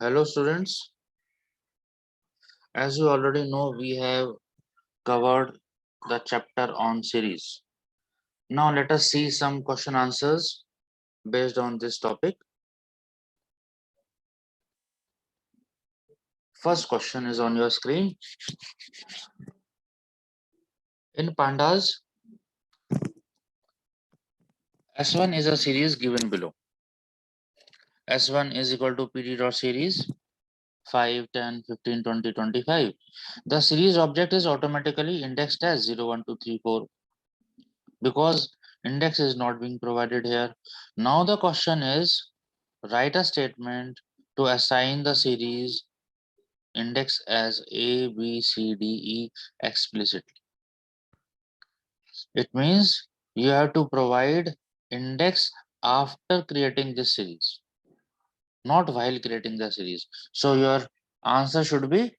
Hello students, as you already know, we have covered the chapter on series. Now let us see some question answers based on this topic. First question is on your screen. In pandas, S1 is a series given below. S1 is equal to PD dot series 5, 10, 15, 20, 25. The series object is automatically indexed as 0, 1, 2, 3, 4 because index is not being provided here. Now the question is, write a statement to assign the series index as A, B, C, D, E explicitly. It means you have to provide index after creating this series, not while creating the series. So your answer should be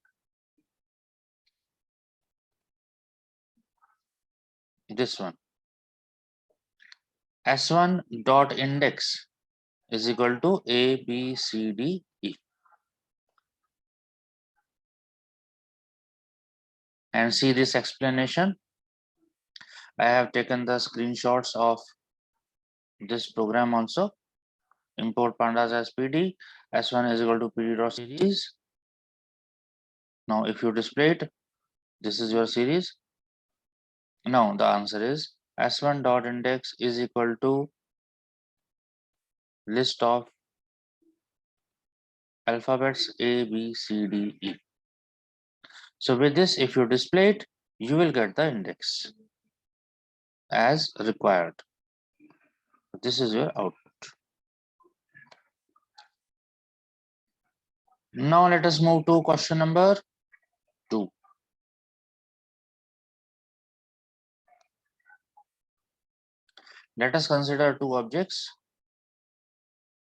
this one. S1 dot index is equal to A, B, C, D, E. And see this explanation. I have taken the screenshots of this program also. Import pandas as PD. S1 is equal to PD dot series. Now, if you display it, this is your series. Now, the answer is S1 dot index is equal to list of alphabets A, B, C, D, E. So with this, if you display it, you will get the index as required. This is your output. Now let us move to question number 2. Let us consider two objects,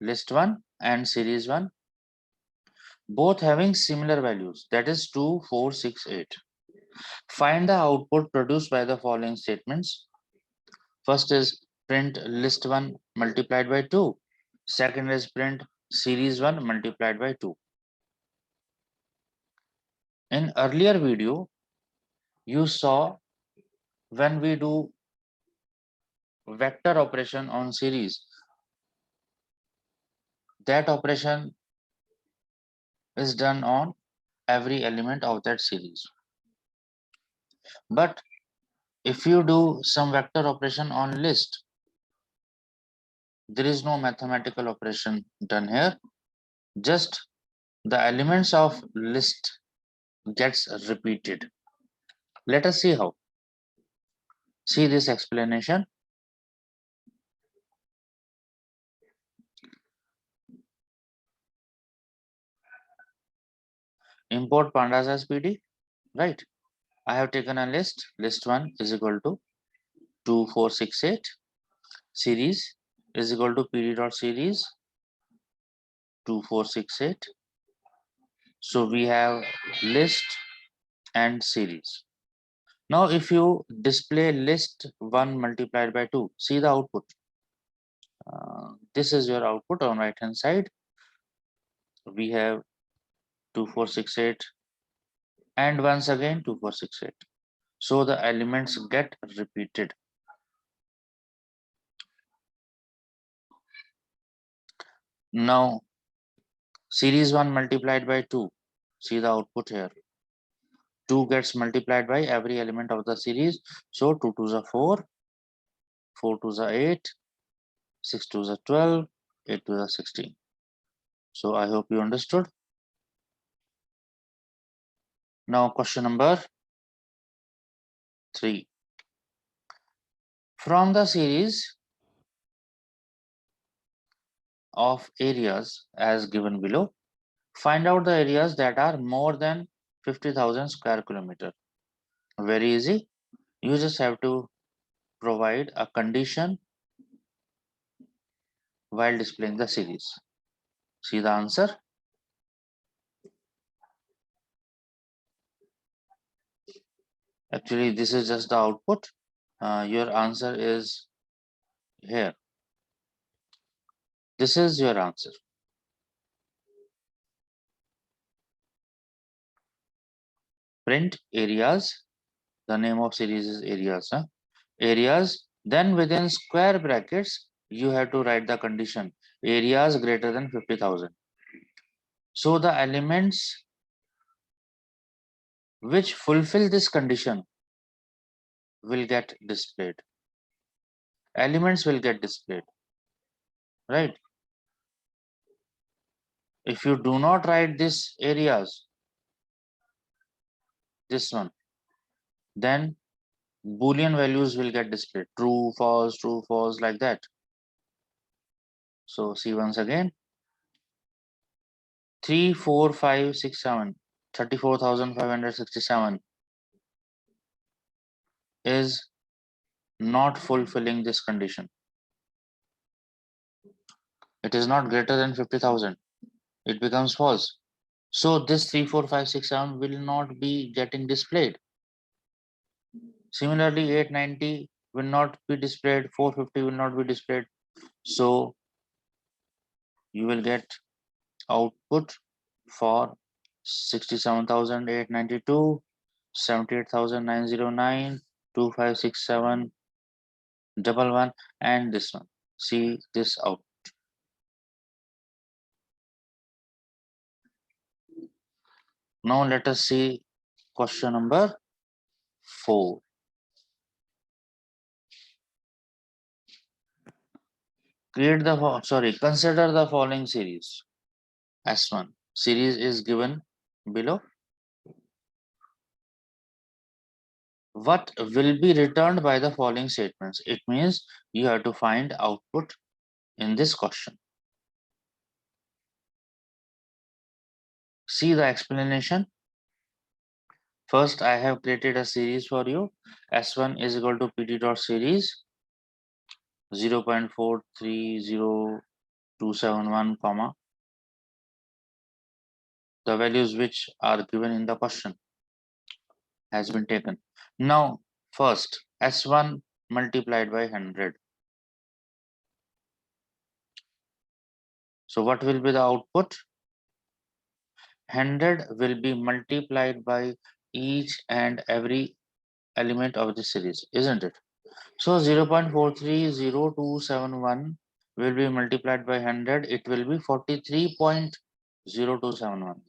list 1 and series 1, both having similar values, that is 2, 4, 6, 8. Find the output produced by the following statements. First is print list 1 multiplied by 2. Second is print series 1 multiplied by 2. In earlier video, you saw when we do vector operation on series, that operation is done on every element of that series. But if you do some vector operation on list, there is no mathematical operation done here. Just the elements of list gets repeated. Let us see how. See this explanation. Import pandas as PD, right? I have taken a list. List 1 is equal to 2, 4, 6, 8. Series is equal to PD dot series 2, 4, 6, 8. So we have list and series. Now if you display list 1 multiplied by 2, see the output. This is your output on right hand side. We have 2, 4, 6, 8 and once again 2, 4, 6, 8. So the elements get repeated. Now series 1 multiplied by 2, see the output here. 2 gets multiplied by every element of the series. So 2 to the 4, 4 to the 8, 6 to the 12, 8 to the 16. So I hope you understood. Now question number 3. From the series of areas as given below, find out the areas that are more than 50,000 square kilometer. Very easy. You just have to provide a condition while displaying the series. See the answer. Actually, this is just the output. Your answer is here. This is your answer. print areas. The name of series is areas. Areas. Then within square brackets, you have to write the condition areas greater than 50,000. So the elements which fulfill this condition will get displayed. Elements will get displayed, right? If you do not write this areas, this one, then Boolean values will get displayed. True, false, like that. So see once again, 3, 4, 5, 6, 7, 34,567 is not fulfilling this condition. It is not greater than 50,000. It becomes false. So this 3, 4, 5, 6, 7 will not be getting displayed. Similarly, 890 will not be displayed, 450 will not be displayed. So you will get output for 67,892, 78,909, 2567, 11, and this one. See this out. Now let us see question number 4. Consider the following series. S1 series is given below. What will be returned by the following statements? It means you have to find output in this question. See the explanation. First, I have created a series for you. S1 is equal to PD dot series 0.430271, comma, the values which are given in the question has been taken. Now, first, S1 multiplied by 100. So what will be the output? 100 will be multiplied by each and every element of the series, isn't it? So 0.430271 will be multiplied by 100. It will be 43.0271.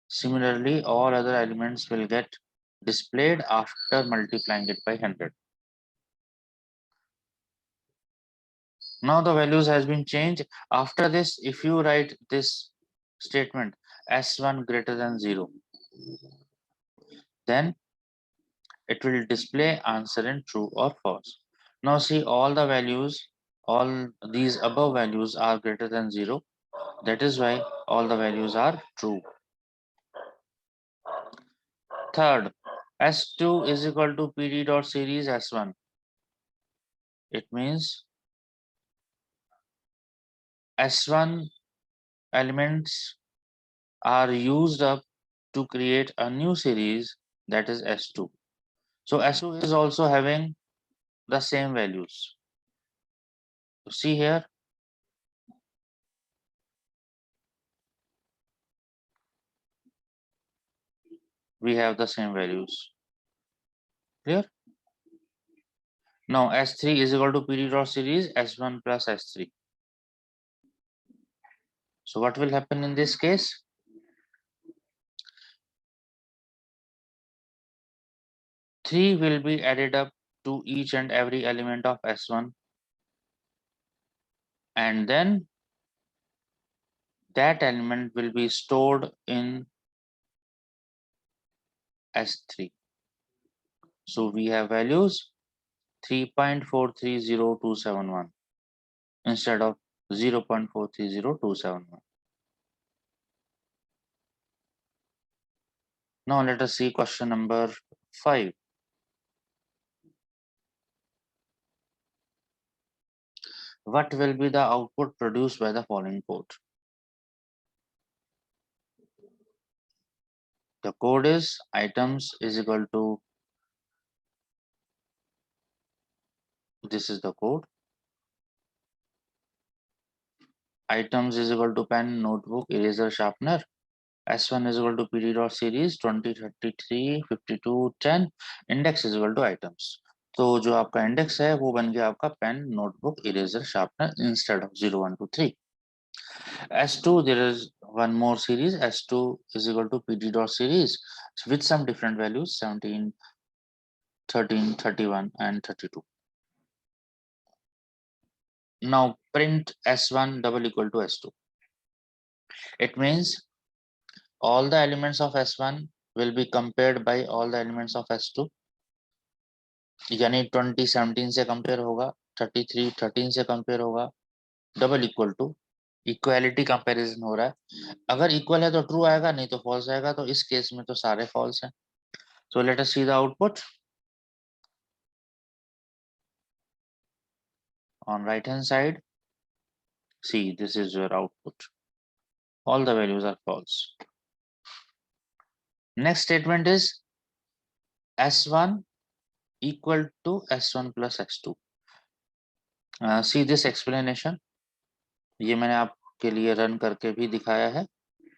Similarly, all other elements will get displayed after multiplying it by 100. Now the values has been changed. After this, if you write this statement S1 greater than 0, then it will display answer in true or false. Now see all the values, all these above values are greater than 0. That is why all the values are true. Third, S2 is equal to PD dot series S1. It means S1 elements are used up to create a new series, that is S2. So S2 is also having the same values. See here, we have the same values. Clear? Now S3 is equal to PD dot series S1 plus S3. So what will happen in this case? Three will be added up to each and every element of S1, and then that element will be stored in S3. So we have values 3.430271 instead of 0.430271. Now let us see question number 5. What will be the output produced by the following code? The code is items is equal to, this is the code, items is equal to pen, notebook, eraser, sharpener. S1 is equal to PD dot series 20, 33, 52, 10. Index is equal to items. तो जो आपका index है वो बन गया आपका pen, notebook, eraser, sharpener instead of 0, 1, 2, 3. S2, there is one more series. S2 is equal to PD dot series with some different values 17, 13, 31, and 32. Now print S1 double equal to S2. It means all the elements of S1 will be compared by all the elements of S2. यानी 20 17 से compare होगा, 33 13 से compare होगा, double equal to, equality comparison हो रहा है. अगर equal है तो ट्रू आएगा, नहीं तो फॉल्स आएगा. तो इस केस में तो सारे फॉल्स हैं. So let us C the output. On right hand side, see, this is your output. All the values are false. Next statement is S1 equal to S1 plus S2. See this explanation. ये मैंने आपके लिए run करके भी दिखाया है.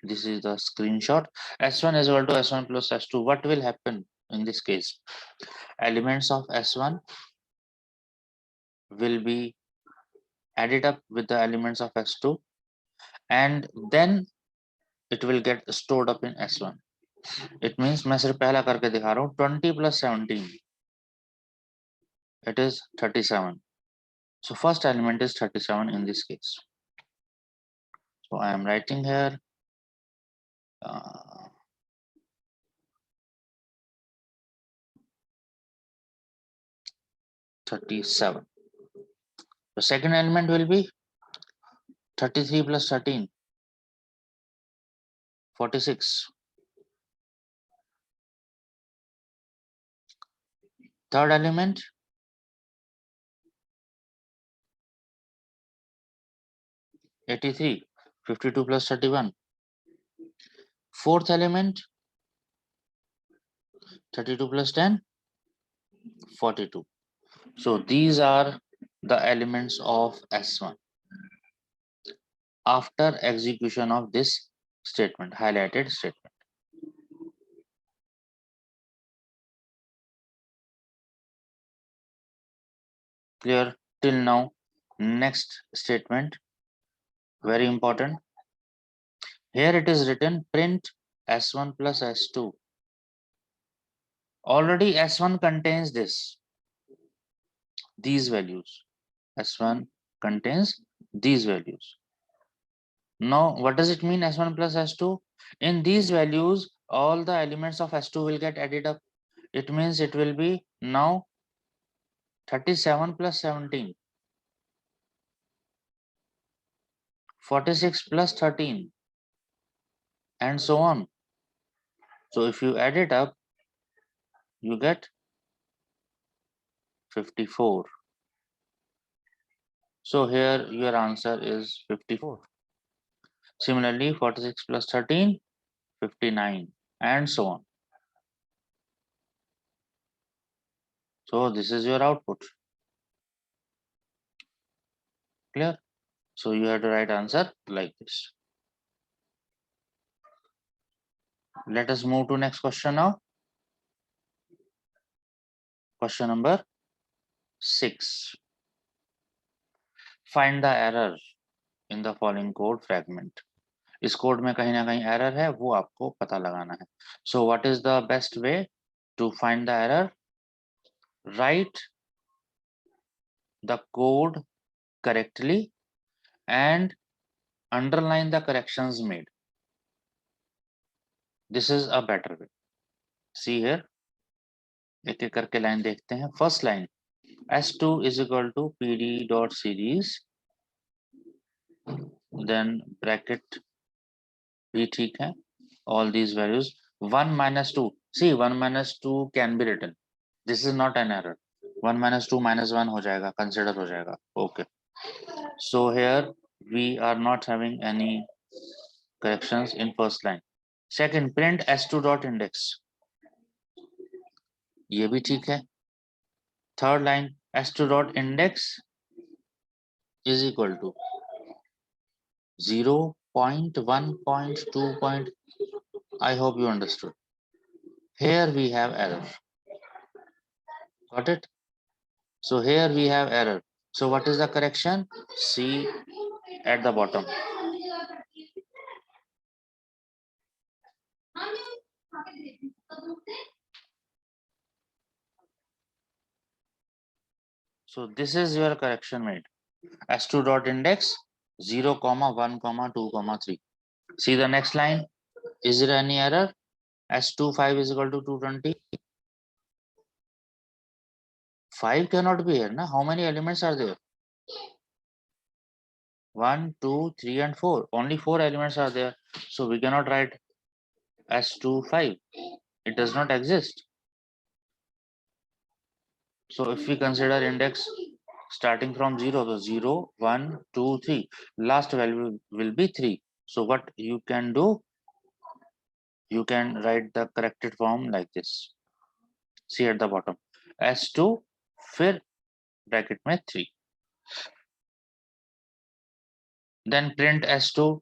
This is the screenshot. S1 is equal to S1 plus S2. What will happen in this case? Elements of S1 will be added up with the elements of S2, and then it will get stored up in S1. It means मैं सिर्फ पहला करके दिखा रहा हूँ. 20 plus 17, it is 37. So first element is 37 in this case. So I am writing here 37. The second element will be 33 plus 13, 46. Third element 83, 52 plus 31. Fourth element 32 plus 10, 42. So these are the elements of S1 after execution of this statement, highlighted statement. Clear till now? Next statement, very important. Here it is written print S1 plus S2. Already S1 contains these values. S1 contains these values. Now, what does it mean S1 plus S2? In these values, all the elements of S2 will get added up. It means it will be now 37 plus 17, 46 plus 13, and so on. So if you add it up, you get 54. So here your answer is 54. Similarly, 46 plus 13, 59, and so on. So this is your output. Clear? So you have to write answer like this. Let us move to next question now. Question number 6. Find the error in the following code fragment. इस code में कहीं ना कहीं error है, वो आपको पता लगाना है. So what is the best way to find the error? Write the code correctly and underline the corrections made. This is a better way. See here, एक एक करके लाइन देखते हैं. First line, S2 is equal to PD dot series, then bracket भी ठीक है, all these values. 1 minus 2, see 1 minus 2 can be written. This is not an error. 1 minus 2 minus 1 हो जाएगा, consider हो जाएगा. Okay. So here we are not having any corrections in first line. Second, print S2 dot index. ये भी ठीक है. Third line, S2 dot index is equal to 0, 0.1, 0.2, I hope you understood. Here we have error. Got it? So here we have error. So what is the correction? C at the bottom. So this is your correction made. S2 dot index 0, 1, 2, 3. See the next line. Is there any error? S2 5 is equal to 220. 5 cannot be here. Na? How many elements are there? 1, 2, 3, and 4. Only 4 elements are there. So we cannot write S2 5. It does not exist. So if we consider index starting from 0, so 0, 1, 2, 3. Last value will be 3. So what you can do? You can write the corrected form like this. See at the bottom. S2 फिर bracket में 3. Then print S2.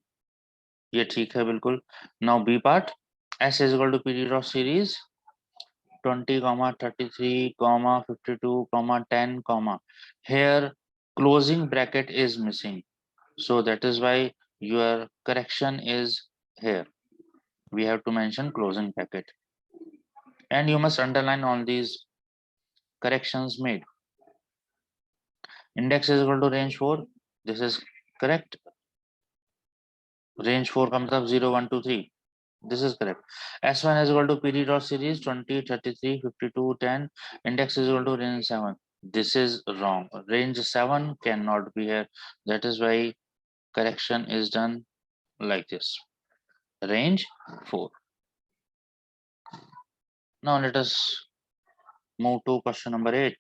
ये ठीक है बिल्कुल. Now B part. S is equal to period of series 20, 33, 52, 10, here closing bracket is missing. So that is why your correction is here. We have to mention closing bracket. And you must underline all these corrections made. Index is equal to range 4. This is correct. Range 4 comes up 0, 1, 2, 3. This is correct. S1 is equal to PD dot series 20, 33, 52, 10. Index is equal to range 7. This is wrong. Range 7 cannot be here. That is why correction is done like this. Range 4. Now let us move to question number 8.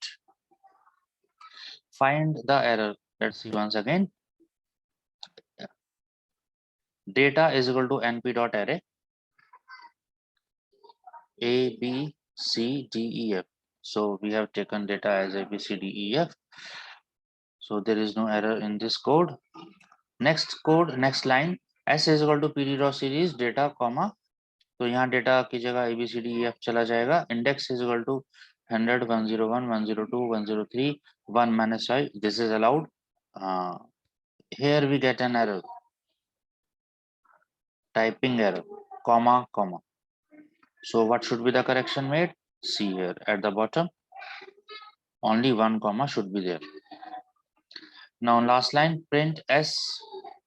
Find the error. Let's see once again. Data is equal to np dot array a b c d e f. So we have taken data as a b c d e f. So there is no error in this code. Next code, next line. S is equal to PD dot series data comma. तो यहाँ data की जगह ABCDEF चला जाएगा. Index is equal to 100, 101, 102, 103, 1 minus 5. This is allowed. Here we get an error. Typing error. Comma, comma. So what should be the correction made? See here at the bottom. Only 1 comma should be there. Now last line, print S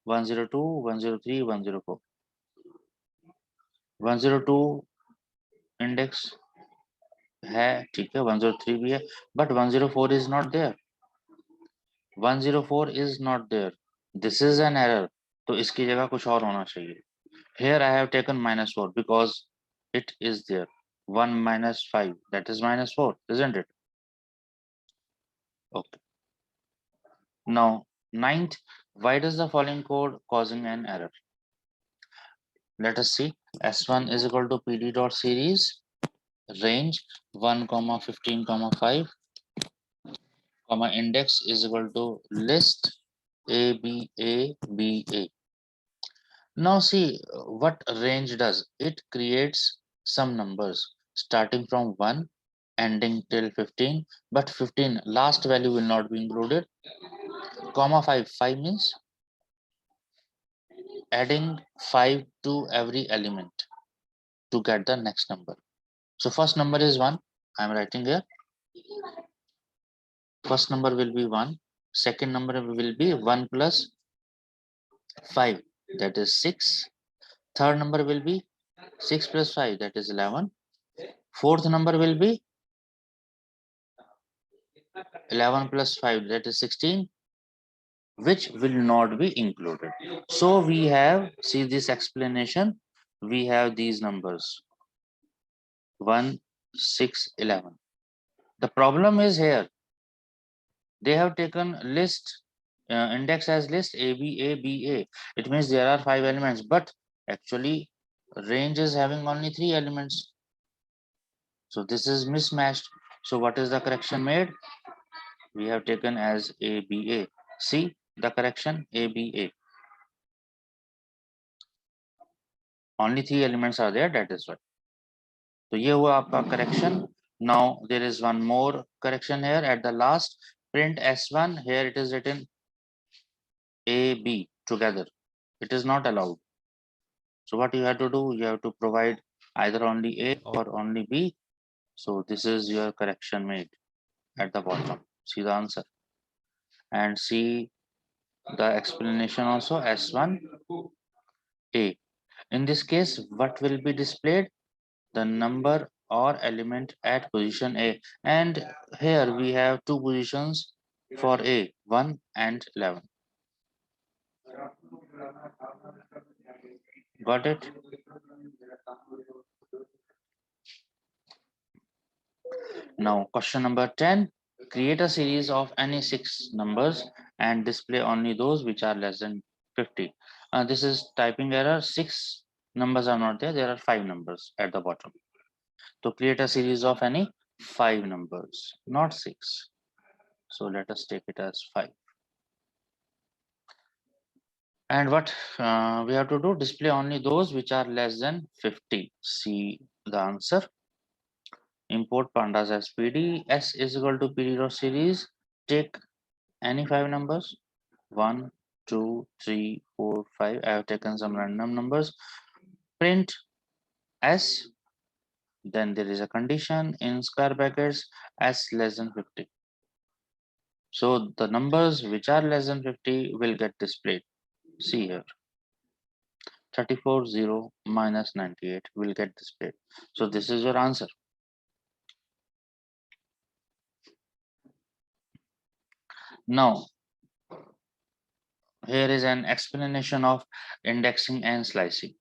102, 103, 104. 102 index है, ठीक है. 103 भी है, but 104 is not there. 104 is not there. This is an error. तो इसकी जगह कुछ और होना चाहिए. Here I have taken -4 because it is there. 1 minus 5, that is -4, isn't it? Okay. Now, ninth, why does the following code causing an error? Let us see. S1 is equal to PD dot series range 1, 15, 5, index is equal to list ABA. Now see what range does. It creates some numbers starting from 1 ending till 15, but 15 last value will not be included. Comma 5 means adding 5 to every element to get the next number. So first number is 1. I am writing here. First number will be 1. Second number will be 1 plus 5, that is 6. Third number will be 6 plus 5, that is 11. Fourth number will be 11 plus 5, that is 16, which will not be included. So we have, see this explanation, we have these numbers 1, 6, 11. The problem is here, they have taken list, index as list ABA. It means there are 5 elements, but actually range is having only 3 elements. So this is mismatched. So what is the correction made? We have taken as ABA. See the correction ABA. only 3 elements are there, that is why. तो ये हुआ आपका correction. Now there is one more correction here at the last. Print S1. Here it is written A, B together. It is not allowed. So what you have to do, you have to provide either only A or only B. So this is your correction made at the bottom. See the answer and see the explanation also. S1 A. In this case, what will be displayed? The number or element at position A. And here we have two positions for A, 1 and 11. Got it? Now question number 10. Create a series of any 6 numbers and display only those which are less than 50. This is typing error. 6 numbers are not there. There are 5 numbers at the bottom. To create a series of any 5 numbers, not 6. So let us take it as 5. And what we have to do, display only those which are less than 50. See the answer. Import pandas as PD. S is equal to PD dot series. Take any 5 numbers. 1, 2, 3, 4, 5. I have taken some random numbers. Print S. Then there is a condition in square brackets, S less than 50. So the numbers which are less than 50 will get displayed. See here. 34, 0, minus 98 will get displayed. So this is your answer. Now, here is an explanation of indexing and slicing.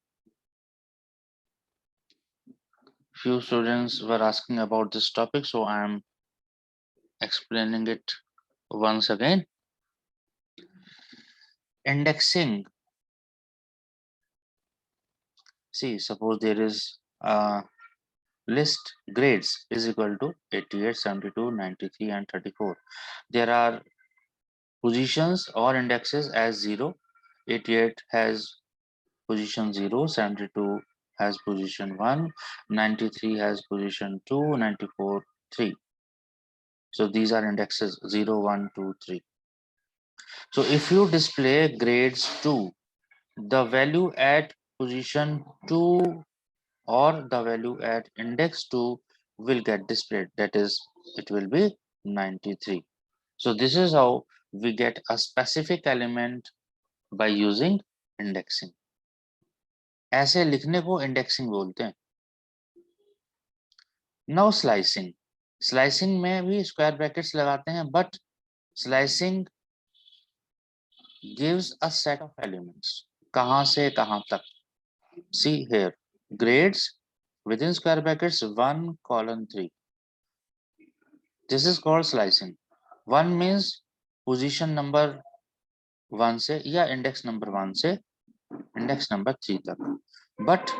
Few students were asking about this topic, so I am explaining it once again. Indexing. See, suppose there is a list, grades is equal to 88, 72, 93 and 34. There are positions or indexes as 0. 88 has position 0, 72 has position 1, 93 has position 2, 94 3. So these are indexes 0, 1, 2, 3. So if you display grades 2, the value at position 2 or the value at index 2 will get displayed. That is, it will be 93. So this is how we get a specific element by using indexing. ऐसे लिखने को indexing बोलते हैं. Now slicing. Slicing में भी square brackets लगाते हैं, but slicing gives a set of elements. कहाँ से कहाँ तक? See here, grades within square brackets 1 colon 3. This is called slicing. 1 means position number 1 से या index number 1 से index number 3 तक. But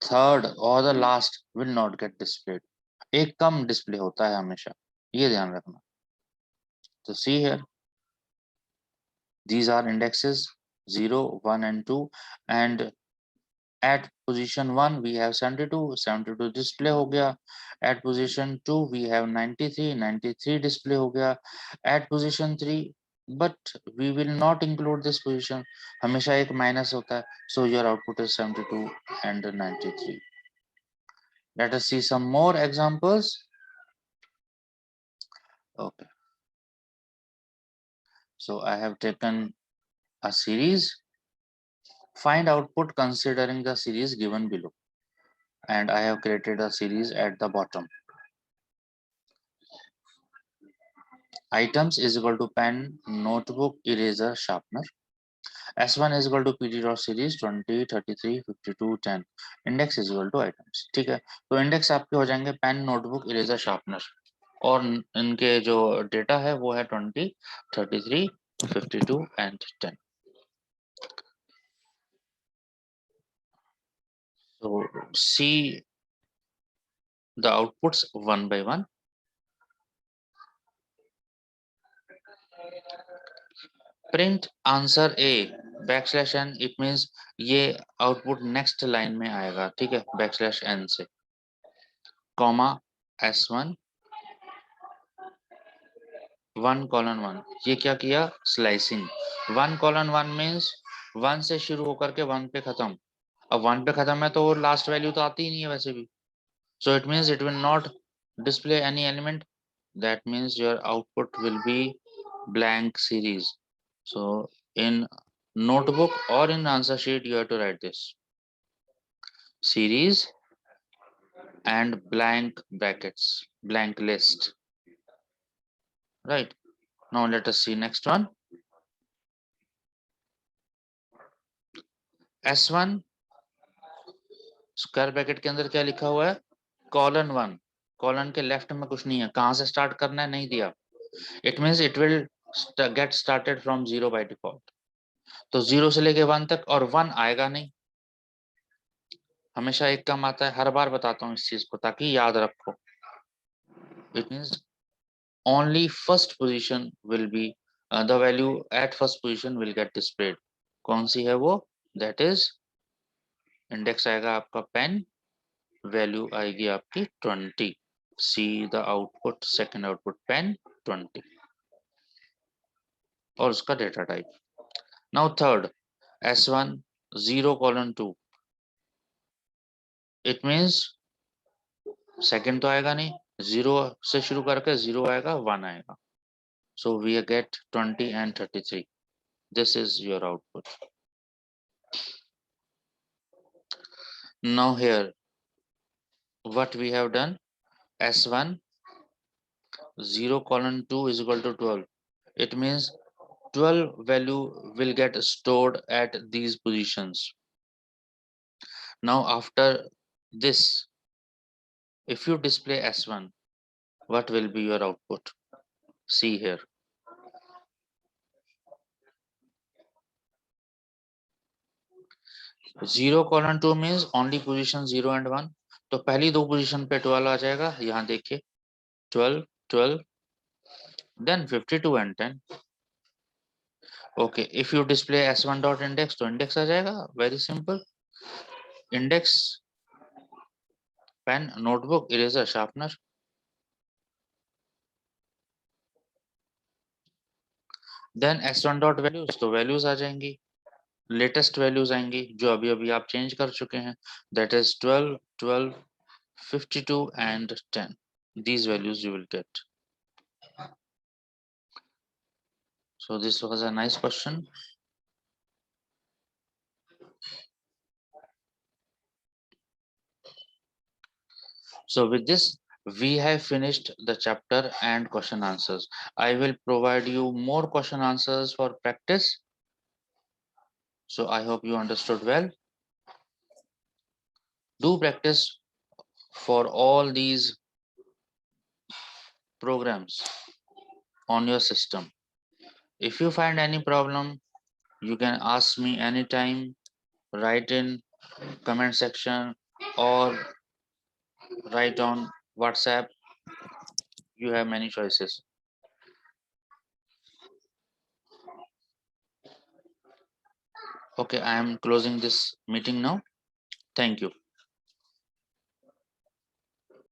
third or the last will not get displayed. एक कम display होता है हमेशा, ये ध्यान रखना. So see here, these are indexes 0, 1 and 2, and at position 1 we have 72, 72 display हो गया. At position 2 we have 93, 93 display हो गया. At position 3, but we will not include this position, हमेशा एक minus होता है. So your output is 72 and 93. Let us see some more examples. Okay. So I have taken a series. Find output considering the series given below. And I have created a series at the bottom. Items is equal to pen, notebook, eraser, sharpener. S1 is equal to PD dot series 20, 33, 52, 10. Index is equal to items. ठीक है, तो index आपके हो जाएंगे pen, notebook, eraser, sharpener, और इनके जो data है वो है 20, 33, 52 and 10. So see the outputs one by one. Print answer A. Backslash n it means ये आउटपुट नेक्स्ट लाइन में आएगा, ठीक है, बैकस्लैश n से, कॉमा s1 1:1, ये क्या किया, स्लाइसिंग। 1:1 मींस 1 से शुरू होकर के 1 पे खत्म। अब 1 पे खत्म है तो वो लास्ट वैल्यू तो आती ही नहीं है वैसे भी, so it means it will not display any element, that means your output will be blank series. So in notebook or in answer sheet you have to write this series and blank brackets, blank list, right? Now let us see next one. S1 square bracket के अंदर क्या लिखा हुआ है, :1, colon के left में कुछ नहीं है, कहां से स्टार्ट करना है नहीं दिया, it means it will get started from 0 by default. तो 0 से लेके 1 तक, और 1 आएगा नहीं, हमेशा एक कम आता है, हर बार बताता हूँ इस चीज को ताकि याद रखो। It means only first position will be, the value at first position will get displayed. कौन सी है वो, दैट इज इंडेक्स आएगा आपका पेन, वैल्यू आएगी आपकी 20। See the output, second output pen 20 और उसका data type. Now third S1 0:2, it means second तो आएगा नहीं, 0 से शुरू करके 0 आएगा 1 आएगा, so we get 20 and 33. This is your output. Now here what we have done, S1 0:2 is equal to 12, it means 12 value will get stored at these positions. Now after this, if you display S1, what will be your output, see here, 0:2 means only position 0 and 1, तो पहली दो position पे 12 आ जाएगा, यहाँ देखिए 12 12 then 52 and 10. Okay, if you display S1 dot index तो index आ जाएगा, very simple, index pen notebook eraser sharpener। then S1 dot values, तो values आ जाएंगी, लेटेस्ट वैल्यूज आएंगी जो अभी अभी आप चेंज कर चुके हैं, that is 12 12 52 and 10, these values you will get। So this was a nice question। So with this we have finished the chapter and question answers. I will provide you more question answers for practice, so I hope you understood well। Do practice for all these programs on your system। If you find any problem, you can ask me anytime, write in comment section or write on WhatsApp, you have many choices। Okay, I am closing this meeting now, thank you।